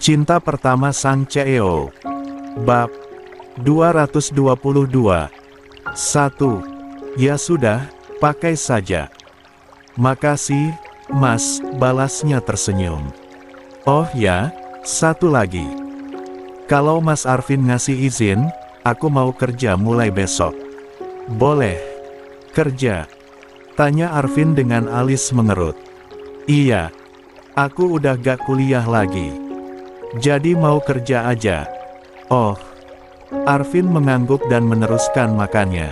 Cinta Pertama Sang CEO. Bab 222. 1. Ya sudah, pakai saja. Makasih, Mas, balasnya tersenyum. Oh ya, satu lagi. Kalau Mas Arvin ngasih izin, aku mau kerja mulai besok. Boleh. Kerja? Tanya Arvin dengan alis mengerut. Iya. Aku udah gak kuliah lagi. Jadi mau kerja aja. Oh. Arvin mengangguk dan meneruskan makannya.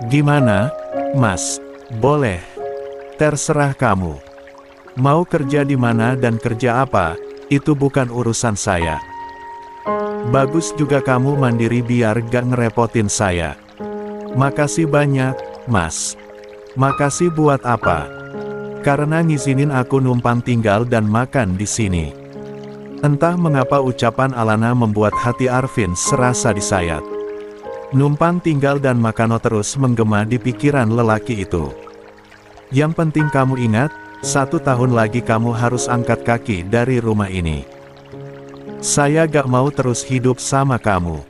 Gimana, Mas? Boleh. Terserah kamu. Mau kerja di mana dan kerja apa, itu bukan urusan saya. Bagus juga kamu mandiri biar gak ngerepotin saya. Makasih banyak, Mas. Makasih buat apa? Karena ngizinin aku numpang tinggal dan makan di sini. Entah mengapa ucapan Alana membuat hati Arvin serasa disayat. Numpang tinggal dan makan terus menggema di pikiran lelaki itu. Yang penting kamu ingat, 1 tahun lagi kamu harus angkat kaki dari rumah ini. Saya gak mau terus hidup sama kamu.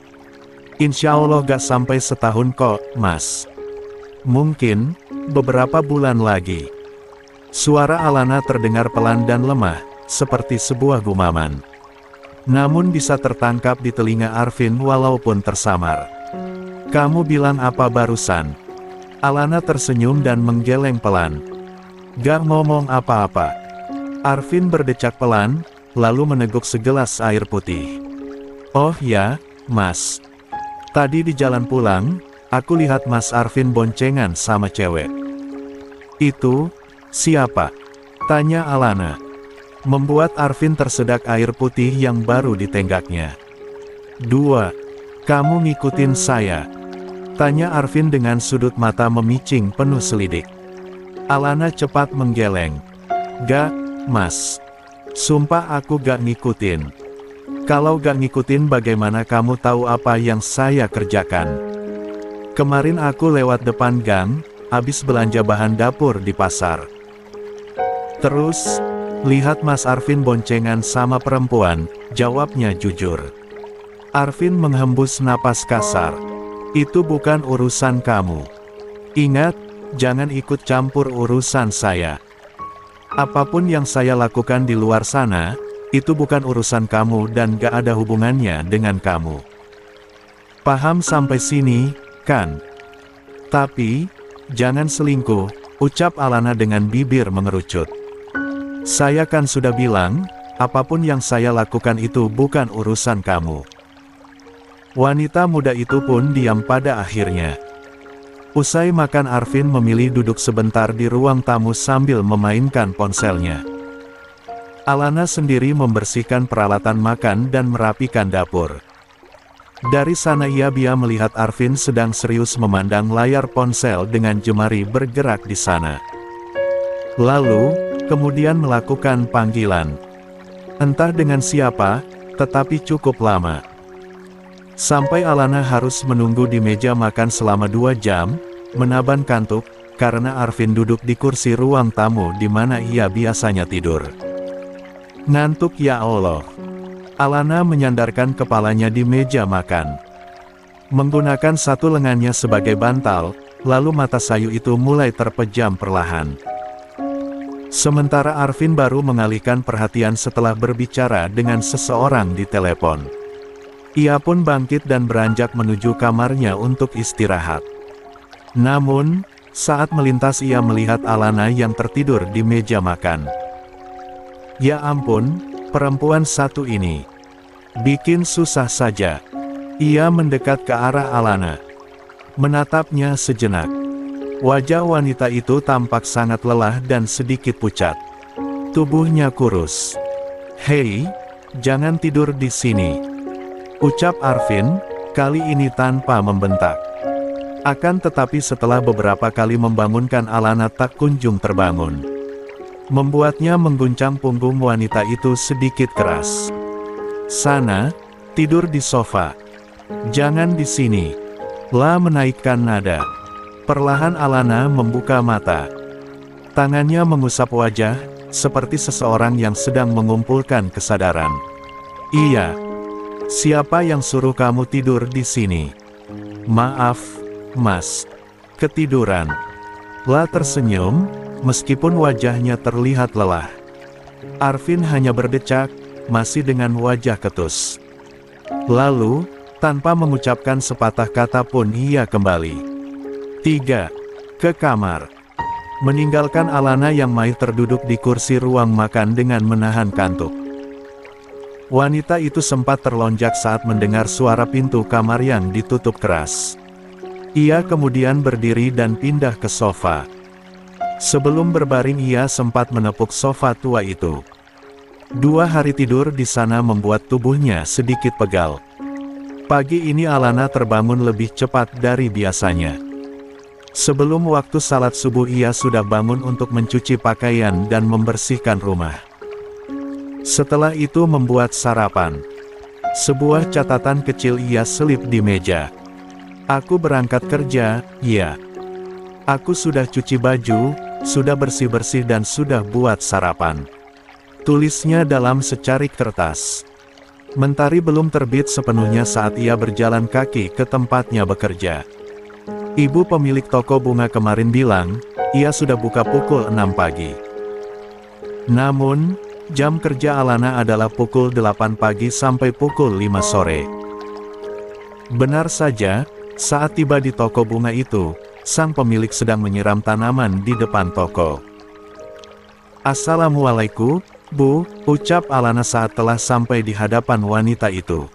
Insya Allah gak sampai setahun kok, Mas. Mungkin beberapa bulan lagi. Suara Alana terdengar pelan dan lemah, seperti sebuah gumaman. Namun bisa tertangkap di telinga Arvin walaupun tersamar. Kamu bilang apa barusan? Alana tersenyum dan menggeleng pelan. Gak ngomong apa-apa. Arvin berdecak pelan, lalu meneguk segelas air putih. Oh ya, Mas. Tadi di jalan pulang, aku lihat Mas Arvin boncengan sama cewek. Itu, siapa? Tanya Alana. Membuat Arvin tersedak air putih yang baru ditenggaknya. 2. Kamu ngikutin saya? Tanya Arvin dengan sudut mata memicing penuh selidik. Alana cepat menggeleng. Gak, Mas. Sumpah aku gak ngikutin. Kalau gak ngikutin bagaimana kamu tahu apa yang saya kerjakan? Kemarin aku lewat depan gang, habis belanja bahan dapur di pasar. Terus, lihat Mas Arvin boncengan sama perempuan, jawabnya jujur. Arvin menghembus napas kasar. Itu bukan urusan kamu. Ingat, jangan ikut campur urusan saya. Apapun yang saya lakukan di luar sana, itu bukan urusan kamu dan gak ada hubungannya dengan kamu. Paham sampai sini, kan? Tapi, jangan selingkuh, ucap Alana dengan bibir mengerucut. Saya kan sudah bilang, apapun yang saya lakukan itu bukan urusan kamu. Wanita muda itu pun diam pada akhirnya. Usai makan Arvin memilih duduk sebentar di ruang tamu sambil memainkan ponselnya. Alana sendiri membersihkan peralatan makan dan merapikan dapur. Dari sana ia melihat Arvin sedang serius memandang layar ponsel dengan jemari bergerak di sana. Lalu, kemudian melakukan panggilan. Entah dengan siapa, tetapi cukup lama. Sampai Alana harus menunggu di meja makan selama 2 jam, menaban kantuk, karena Arvin duduk di kursi ruang tamu di mana ia biasanya tidur. Ngantuk ya Allah. Alana menyandarkan kepalanya di meja makan. Menggunakan satu lengannya sebagai bantal, lalu mata sayu itu mulai terpejam perlahan. Sementara Arvin baru mengalihkan perhatian setelah berbicara dengan seseorang di telepon. Ia pun bangkit dan beranjak menuju kamarnya untuk istirahat. Namun, saat melintas ia melihat Alana yang tertidur di meja makan. Ya ampun, perempuan satu ini. Bikin susah saja. Ia mendekat ke arah Alana. Menatapnya sejenak. Wajah wanita itu tampak sangat lelah dan sedikit pucat. Tubuhnya kurus. Hei, jangan tidur di sini. Ucap Arvin, kali ini tanpa membentak. Akan tetapi setelah beberapa kali membangunkan Alana tak kunjung terbangun. Membuatnya mengguncang punggung wanita itu sedikit keras. Sana, tidur di sofa. Jangan di sini. La menaikkan nada. Perlahan Alana membuka mata. Tangannya mengusap wajah, seperti seseorang yang sedang mengumpulkan kesadaran. Iya. Siapa yang suruh kamu tidur di sini? Maaf, Mas. Ketiduran. La tersenyum, meskipun wajahnya terlihat lelah. Arvin hanya berdecak, masih dengan wajah ketus. Lalu, tanpa mengucapkan sepatah kata pun ia kembali. 3. Ke kamar. Meninggalkan Alana yang masih terduduk di kursi ruang makan dengan menahan kantuk. Wanita itu sempat terlonjak saat mendengar suara pintu kamar yang ditutup keras. Ia kemudian berdiri dan pindah ke sofa. Sebelum berbaring ia sempat menepuk sofa tua itu. 2 hari tidur di sana membuat tubuhnya sedikit pegal. Pagi ini Alana terbangun lebih cepat dari biasanya. Sebelum waktu salat subuh ia sudah bangun untuk mencuci pakaian dan membersihkan rumah. Setelah itu membuat sarapan. Sebuah catatan kecil ia selip di meja. Aku berangkat kerja, ya. Aku sudah cuci baju, sudah bersih-bersih dan sudah buat sarapan. Tulisnya dalam secarik kertas. Mentari belum terbit sepenuhnya saat ia berjalan kaki ke tempatnya bekerja. Ibu pemilik toko bunga kemarin bilang, ia sudah buka pukul 6 pagi. Namun, jam kerja Alana adalah pukul 8 pagi sampai pukul 5 sore. Benar saja, saat tiba di toko bunga itu, sang pemilik sedang menyiram tanaman di depan toko. "Assalamualaikum, Bu," ucap Alana saat telah sampai di hadapan wanita itu.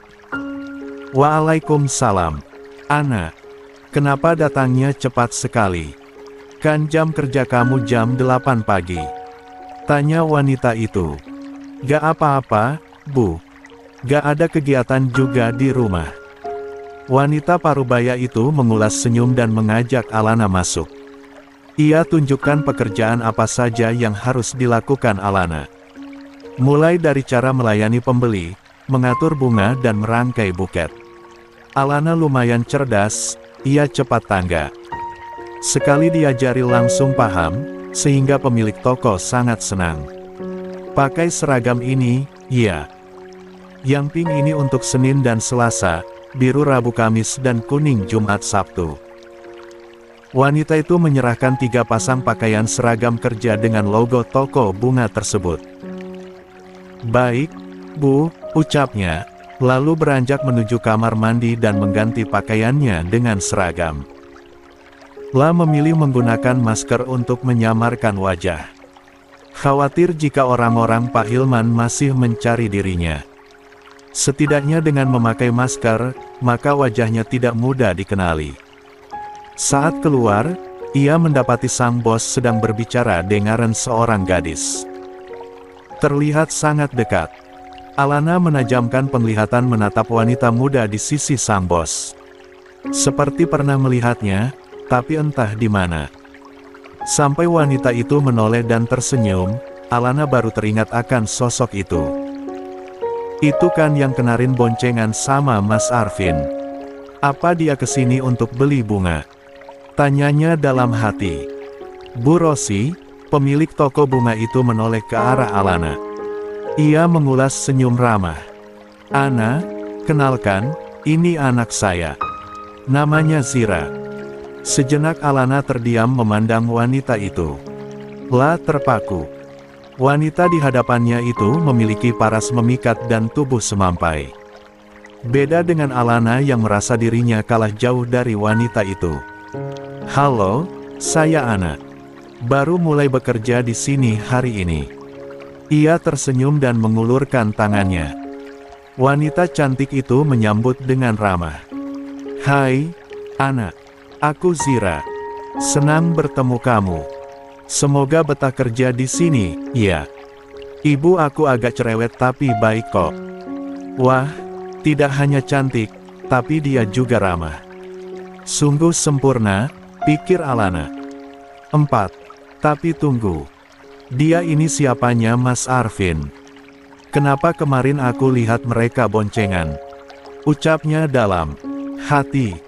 "Waalaikumsalam. Ana, kenapa datangnya cepat sekali? Kan jam kerja kamu jam 8 pagi. Tanya wanita itu. "Gak apa-apa, Bu. Gak ada kegiatan juga di rumah." Wanita parubaya itu mengulas senyum dan mengajak Alana masuk. Ia tunjukkan pekerjaan apa saja yang harus dilakukan Alana. Mulai dari cara melayani pembeli, mengatur bunga dan merangkai buket. Alana lumayan cerdas, ia cepat tanggap. Sekali diajari langsung paham, sehingga pemilik toko sangat senang. Pakai seragam ini, ya. Yang pink ini untuk Senin dan Selasa, biru Rabu Kamis dan kuning Jumat Sabtu. Wanita itu menyerahkan 3 pasang pakaian seragam kerja dengan logo toko bunga tersebut. "Baik, Bu," ucapnya, lalu beranjak menuju kamar mandi dan mengganti pakaiannya dengan seragam. La memilih menggunakan masker untuk menyamarkan wajah. Khawatir jika orang-orang Pak Hilman masih mencari dirinya. Setidaknya dengan memakai masker, maka wajahnya tidak mudah dikenali. Saat keluar, ia mendapati sang bos sedang berbicara dengan seorang gadis. Terlihat sangat dekat. Alana menajamkan penglihatan menatap wanita muda di sisi sang bos. Seperti pernah melihatnya, tapi entah di mana. Sampai wanita itu menoleh dan tersenyum, Alana baru teringat akan sosok itu. Itu kan yang kemarin boncengan sama Mas Arvin. Apa dia kesini untuk beli bunga? Tanyanya dalam hati. Bu Rosi, pemilik toko bunga itu menoleh ke arah Alana. Ia mengulas senyum ramah. "Ana, kenalkan, ini anak saya. Namanya Zira." Sejenak Alana terdiam memandang wanita itu. La terpaku. Wanita di hadapannya itu memiliki paras memikat dan tubuh semampai. Beda dengan Alana yang merasa dirinya kalah jauh dari wanita itu. "Halo, saya Ana. Baru mulai bekerja di sini hari ini." Ia tersenyum dan mengulurkan tangannya. Wanita cantik itu menyambut dengan ramah. "Hai, Ana. Aku Zira. Senang bertemu kamu. Semoga betah kerja di sini, ya. Ibu aku agak cerewet tapi baik kok." Wah, tidak hanya cantik, tapi dia juga ramah. Sungguh sempurna, pikir Alana. 4. Tapi tunggu. Dia ini siapanya Mas Arvin? Kenapa kemarin aku lihat mereka boncengan? Ucapnya dalam hati.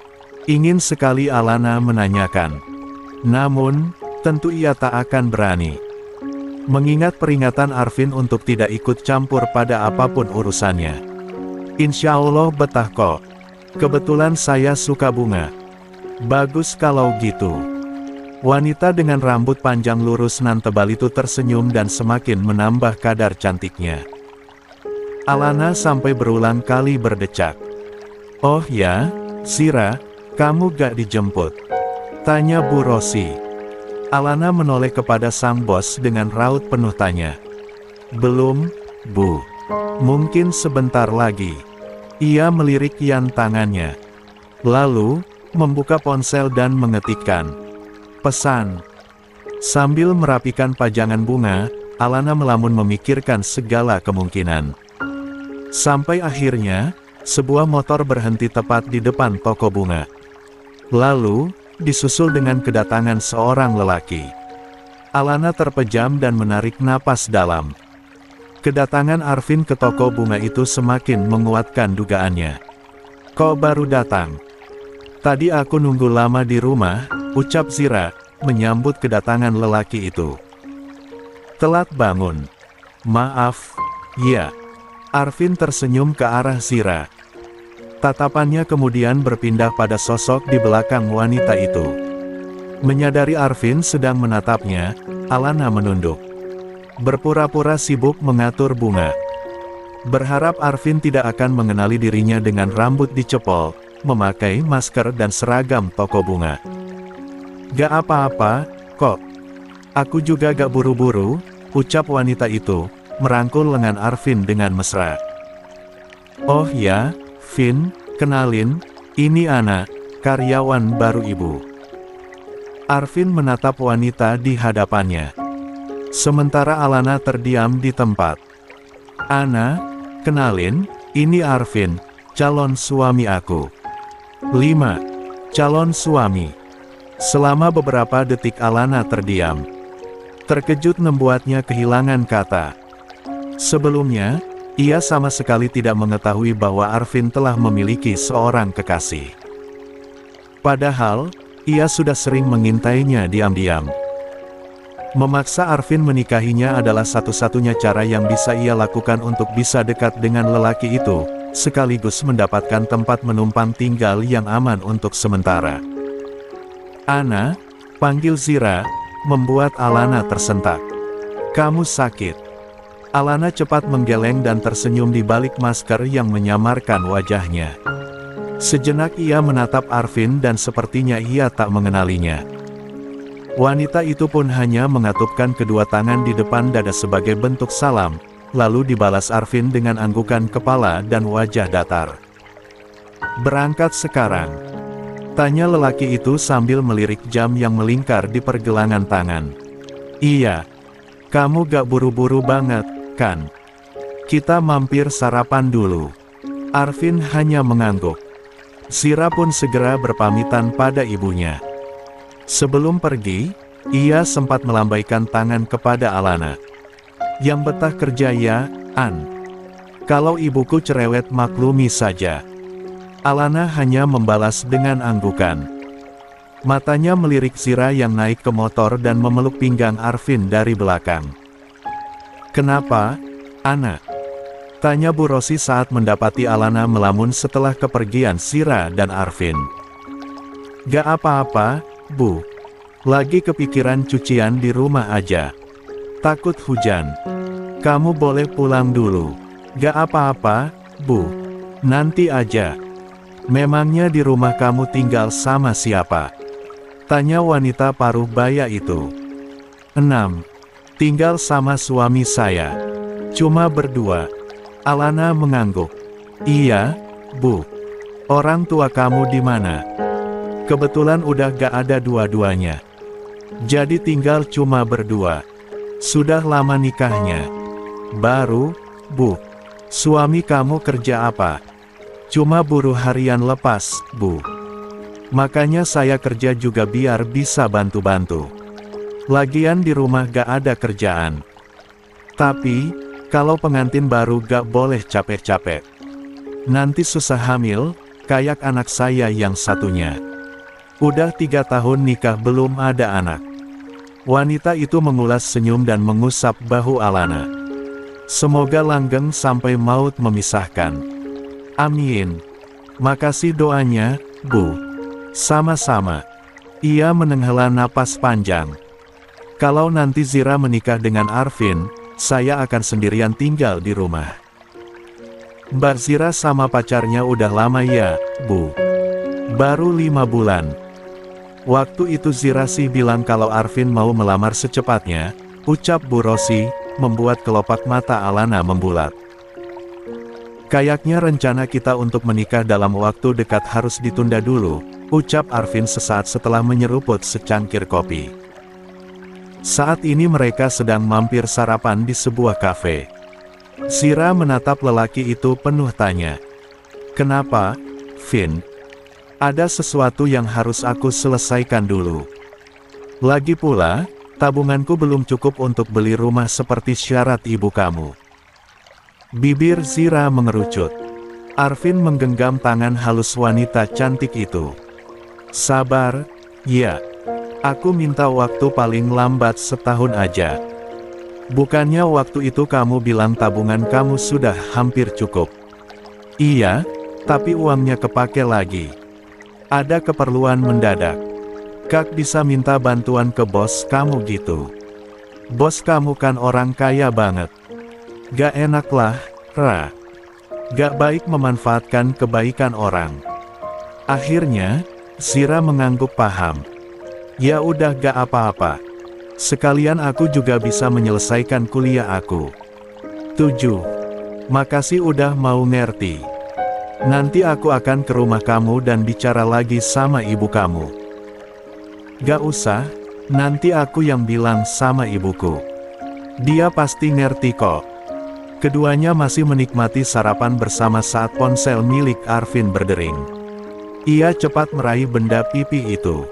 Ingin sekali Alana menanyakan. Namun, tentu ia tak akan berani. Mengingat peringatan Arvin untuk tidak ikut campur pada apapun urusannya. Insya Allah betah kok. Kebetulan saya suka bunga. Bagus kalau gitu. Wanita dengan rambut panjang lurus nan tebal itu tersenyum dan semakin menambah kadar cantiknya. Alana sampai berulang kali berdecak. "Oh ya, Zira, kamu gak dijemput?" tanya Bu Rosi. Alana menoleh kepada sang bos dengan raut penuh tanya. "Belum, Bu. Mungkin sebentar lagi." Ia melirik kian tangannya. Lalu, membuka ponsel dan mengetikkan pesan. Sambil merapikan pajangan bunga, Alana melamun memikirkan segala kemungkinan. Sampai akhirnya, sebuah motor berhenti tepat di depan toko bunga. Lalu, disusul dengan kedatangan seorang lelaki. Alana terpejam dan menarik napas dalam. Kedatangan Arvin ke toko bunga itu semakin menguatkan dugaannya. "Kok baru datang?" "Tadi aku nunggu lama di rumah," ucap Zira, menyambut kedatangan lelaki itu. "Telat bangun." "Maaf." "Ya." Arvin tersenyum ke arah Zira. Tatapannya kemudian berpindah pada sosok di belakang wanita itu. Menyadari Arvin sedang menatapnya, Alana menunduk. Berpura-pura sibuk mengatur bunga. Berharap Arvin tidak akan mengenali dirinya dengan rambut dicepol, memakai masker dan seragam toko bunga. "Gak apa-apa, kok. Aku juga gak buru-buru," ucap wanita itu, merangkul lengan Arvin dengan mesra. "Oh ya, Vin, kenalin, ini Ana, karyawan baru ibu." Arvin menatap wanita di hadapannya. Sementara Alana terdiam di tempat. "Ana, kenalin, ini Arvin, calon suami aku." 5. Calon suami. Selama beberapa detik Alana terdiam. Terkejut membuatnya kehilangan kata. Sebelumnya, ia sama sekali tidak mengetahui bahwa Arvin telah memiliki seorang kekasih. Padahal, ia sudah sering mengintainya diam-diam. Memaksa Arvin menikahinya adalah satu-satunya cara yang bisa ia lakukan untuk bisa dekat dengan lelaki itu, sekaligus mendapatkan tempat menumpang tinggal yang aman untuk sementara. "Ana," panggil Zira, membuat Alana tersentak. "Kamu sakit?" Alana cepat menggeleng dan tersenyum di balik masker yang menyamarkan wajahnya. Sejenak ia menatap Arvin dan sepertinya ia tak mengenalinya. Wanita itu pun hanya mengatupkan kedua tangan di depan dada sebagai bentuk salam, lalu dibalas Arvin dengan anggukan kepala dan wajah datar. "Berangkat sekarang?" tanya lelaki itu sambil melirik jam yang melingkar di pergelangan tangan. "Iya. Kamu gak buru-buru banget, kan? Kita mampir sarapan dulu." Arvin hanya mengangguk. Zira pun segera berpamitan pada ibunya. Sebelum pergi, ia sempat melambaikan tangan kepada Alana. "Yang betah kerja ya, An. Kalau ibuku cerewet maklumi saja." Alana hanya membalas dengan anggukan. Matanya melirik Zira yang naik ke motor dan memeluk pinggang Arvin dari belakang. "Kenapa, Ana?" tanya Bu Rosi saat mendapati Alana melamun setelah kepergian Zira dan Arvin. "Gak apa-apa, Bu. Lagi kepikiran cucian di rumah aja. Takut hujan. Kamu boleh pulang dulu." "Gak apa-apa, Bu. Nanti aja." "Memangnya di rumah kamu tinggal sama siapa?" tanya wanita paruh baya itu. 6. Tinggal sama suami saya. Cuma berdua." Alana mengangguk. "Iya, Bu. Orang tua kamu di mana?" "Kebetulan udah gak ada dua-duanya. Jadi tinggal cuma berdua." "Sudah lama nikahnya?" "Baru, Bu." "Suami kamu kerja apa?" "Cuma buruh harian lepas, Bu. Makanya saya kerja juga biar bisa bantu-bantu. Lagian di rumah gak ada kerjaan. Tapi, kalau pengantin baru gak boleh capek-capek. Nanti susah hamil, kayak anak saya yang satunya. Udah 3 tahun nikah belum ada anak." Wanita itu mengulas senyum dan mengusap bahu Alana. "Semoga langgeng sampai maut memisahkan." Amin. Makasih doanya, Bu. Sama-sama. Ia menghela napas panjang. Kalau nanti Zira menikah dengan Arvin, saya akan sendirian tinggal di rumah. Mbak Zira sama pacarnya udah lama ya, Bu? Baru 5 bulan. Waktu itu Zira sih bilang kalau Arvin mau melamar secepatnya, ucap Bu Rosi, membuat kelopak mata Alana membulat. Kayaknya rencana kita untuk menikah dalam waktu dekat harus ditunda dulu, ucap Arvin sesaat setelah menyeruput secangkir kopi. Saat ini mereka sedang mampir sarapan di sebuah kafe. Zira menatap lelaki itu penuh tanya. Kenapa, Vin? Ada sesuatu yang harus aku selesaikan dulu. Lagi pula, tabunganku belum cukup untuk beli rumah seperti syarat ibu kamu. Bibir Zira mengerucut. Arvin menggenggam tangan halus wanita cantik itu. Sabar, ya. Aku minta waktu paling lambat setahun aja. Bukannya waktu itu kamu bilang tabungan kamu sudah hampir cukup? Iya, tapi uangnya kepake lagi. Ada keperluan mendadak. Kak bisa minta bantuan ke bos kamu gitu. Bos kamu kan orang kaya banget. Gak enak lah, Ra. Gak baik memanfaatkan kebaikan orang. Akhirnya, Zira mengangguk paham. Ya udah gak apa-apa. Sekalian aku juga bisa menyelesaikan kuliah aku. 7. Makasih udah mau ngerti. Nanti aku akan ke rumah kamu dan bicara lagi sama ibu kamu. Gak usah, nanti aku yang bilang sama ibuku. Dia pasti ngerti kok. Keduanya masih menikmati sarapan bersama saat ponsel milik Arvin berdering. Ia cepat meraih benda pipi itu.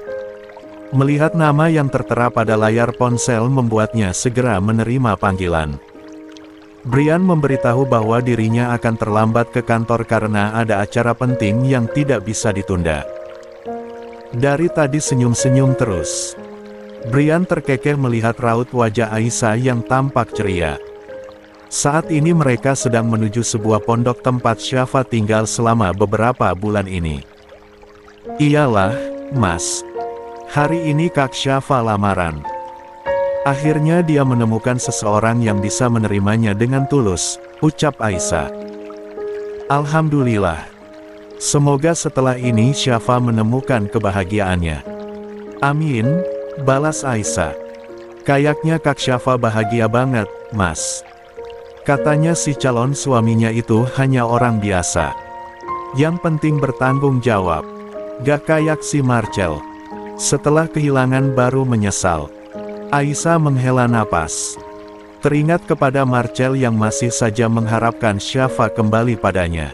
Melihat nama yang tertera pada layar ponsel membuatnya segera menerima panggilan. Brian memberitahu bahwa dirinya akan terlambat ke kantor karena ada acara penting yang tidak bisa ditunda. Dari tadi senyum-senyum terus. Brian terkekeh melihat raut wajah Aisyah yang tampak ceria. Saat ini mereka sedang menuju sebuah pondok tempat Syafa tinggal selama beberapa bulan ini. Iyalah, Mas. Hari ini Kak Syafa lamaran. Akhirnya dia menemukan seseorang yang bisa menerimanya dengan tulus, ucap Aisyah. Alhamdulillah. Semoga setelah ini Syafa menemukan kebahagiaannya. Amin, balas Aisyah. Kayaknya Kak Syafa bahagia banget, Mas. Katanya si calon suaminya itu hanya orang biasa. Yang penting bertanggung jawab. Gak kayak si Marcel. Setelah kehilangan baru menyesal. Aisyah menghela napas. Teringat kepada Marcel yang masih saja mengharapkan Syafa kembali padanya.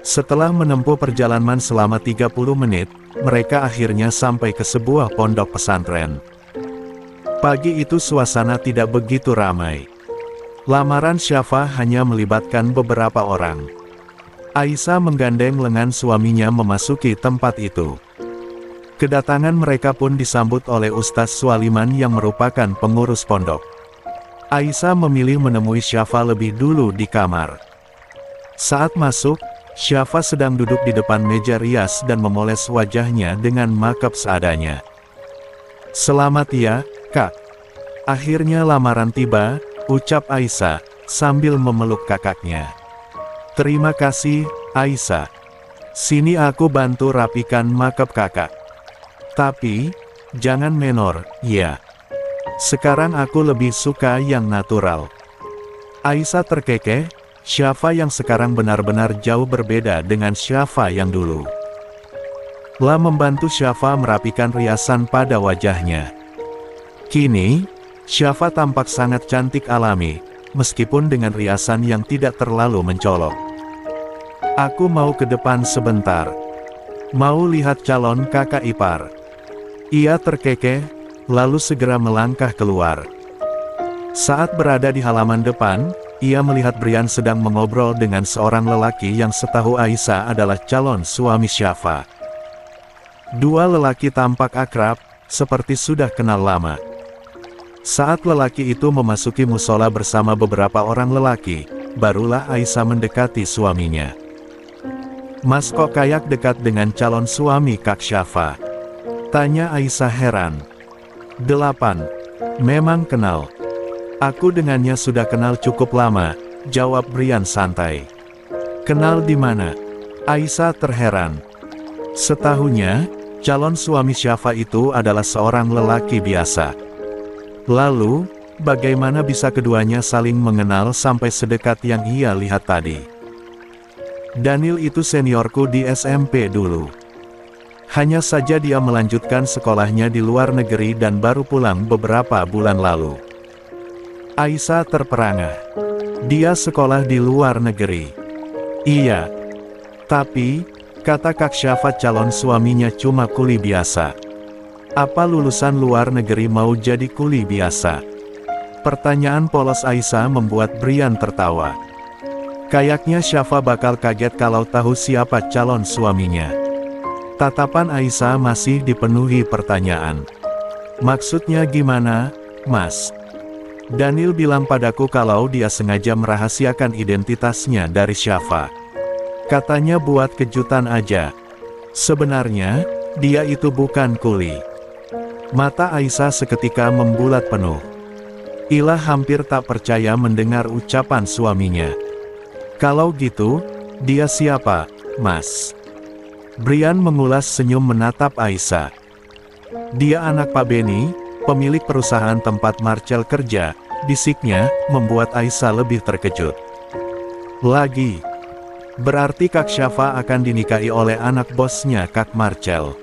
Setelah menempuh perjalanan selama 30 menit, mereka akhirnya sampai ke sebuah pondok pesantren. Pagi itu suasana tidak begitu ramai. Lamaran Syafa hanya melibatkan beberapa orang. Aisyah menggandeng lengan suaminya memasuki tempat itu. Kedatangan mereka pun disambut oleh Ustaz Sualiman yang merupakan pengurus pondok. Aisyah memilih menemui Syafa lebih dulu di kamar. Saat masuk, Syafa sedang duduk di depan meja rias dan memoles wajahnya dengan makeup seadanya. Selamat ya, Kak. Akhirnya lamaran tiba, ucap Aisyah, sambil memeluk kakaknya. Terima kasih, Aisyah. Sini aku bantu rapikan makeup kakak. Tapi, jangan menor, ya. Sekarang aku lebih suka yang natural. Aisyah terkekeh, Syafa yang sekarang benar-benar jauh berbeda dengan Syafa yang dulu. La membantu Syafa merapikan riasan pada wajahnya. Kini, Syafa tampak sangat cantik alami, meskipun dengan riasan yang tidak terlalu mencolok. Aku mau ke depan sebentar. Mau lihat calon kakak ipar. Ia terkekeh, lalu segera melangkah keluar. Saat berada di halaman depan, ia melihat Brian sedang mengobrol dengan seorang lelaki yang setahu Aisyah adalah calon suami Syafa. Dua lelaki tampak akrab, seperti sudah kenal lama. Saat lelaki itu memasuki musola bersama beberapa orang lelaki, barulah Aisyah mendekati suaminya. Mas kok kayak dekat dengan calon suami Kak Syafa? Tanya Aisyah heran. 8. Memang kenal. Aku dengannya sudah kenal cukup lama, jawab Brian santai. Kenal di mana? Aisyah terheran. Setahunya, calon suami Syafa itu adalah seorang lelaki biasa. Lalu, bagaimana bisa keduanya saling mengenal sampai sedekat yang ia lihat tadi? Daniel itu seniorku di SMP dulu. Hanya saja dia melanjutkan sekolahnya di luar negeri dan baru pulang beberapa bulan lalu. Aisyah terperangah. Dia sekolah di luar negeri. Iya. Tapi, kata Kak Syafa calon suaminya cuma kuli biasa. Apa lulusan luar negeri mau jadi kuli biasa? Pertanyaan polos Aisyah membuat Brian tertawa. Kayaknya Syafa bakal kaget kalau tahu siapa calon suaminya. Tatapan Aisyah masih dipenuhi pertanyaan. Maksudnya gimana, Mas? Daniel bilang padaku kalau dia sengaja merahasiakan identitasnya dari Syafa. Katanya buat kejutan aja. Sebenarnya, dia itu bukan kuli. Mata Aisyah seketika membulat penuh. Ila hampir tak percaya mendengar ucapan suaminya. Kalau gitu, dia siapa, Mas? Brian mengulas senyum menatap Aisyah. Dia anak Pak Benny, pemilik perusahaan tempat Marcel kerja, bisiknya, membuat Aisyah lebih terkejut. Lagi. Berarti Kak Syafa akan dinikahi oleh anak bosnya Kak Marcel.